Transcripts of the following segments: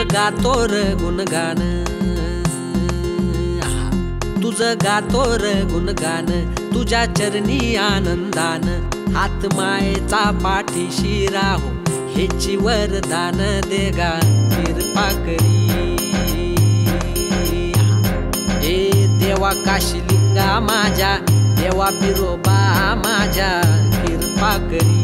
तुझं गातो र गुणगान, तुझं गातो र गुणगान, तुझ्या चरणी आनंदान, हात मायेचा पाठीशी राहो हेची वरदान देगा कृपा करी। हे देवा काशीलिंगा माझ्या, देवा बिरोबा माझ्या कृपा करी।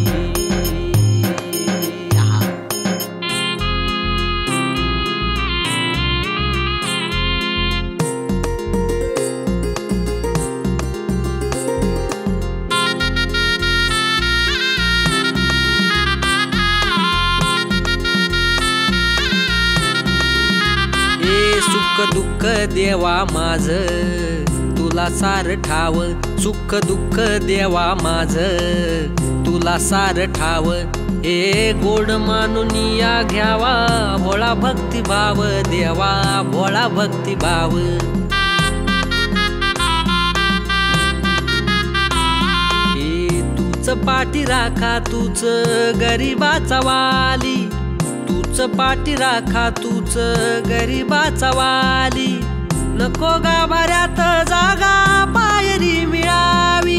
सुख दुःख देवा माझ तुला सार ठाव, सुख दुःख देवा माझ तुला सार ठाव, हे गोड मानून या घ्यावा भोळा भक्तिभाव देवा भोळा भक्तिभाव। हे तूच पाठी राखा तूच गरीबाचा वाली, तूच पाठी राखा तूच गरीबाचा वाली, नको गाभाऱ्यात जागा पायरी मिळावी,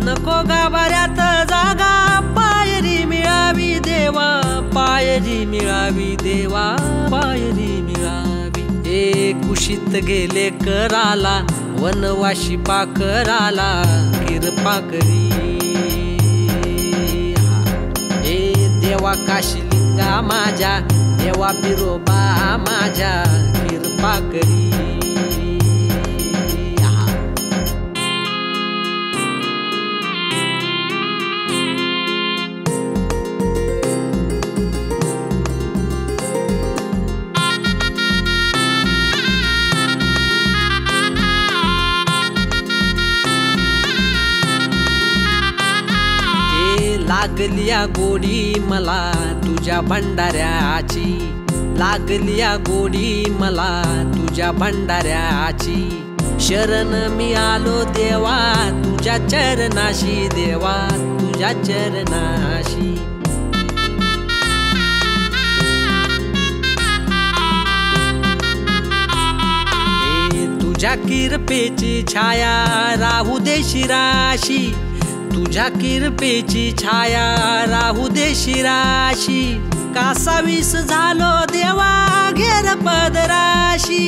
नको गाभाऱ्यात जागा पायरी मिळावी देवा पायरी मिळावी देवा पायरी मिळावी। हे कुशीत गेले कराला वनवाशी पाखराला कृपा करी। हे देवा काशीलिंगा माझ्या, देवा बिरोबा माझ्या कृपा करी। लागलिया गोडी मला तुझ्या भंडाऱ्याची, लागलिया गोडी मला तुझ्या भंडाऱ्याची, शरण मी आलो देवा तुझ्या चरणाशी देवा तुझ्या चरणाशी। तुझ्या कृपेची छाया राहू दे शिराशी, तुझ्या कृपेची छाया राहू दे शिराशी, कासावीस झालो देवा घेर पदराशी,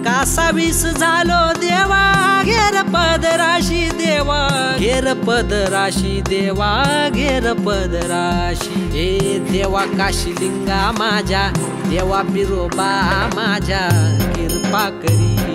कासावीस झालो देवा घेर पदराशी देवा घेर पदराशी देवा घेर पदराशी। हे देवा काशीलिंगा माझ्या, देवा बिरोबा माझ्या कृपा करी।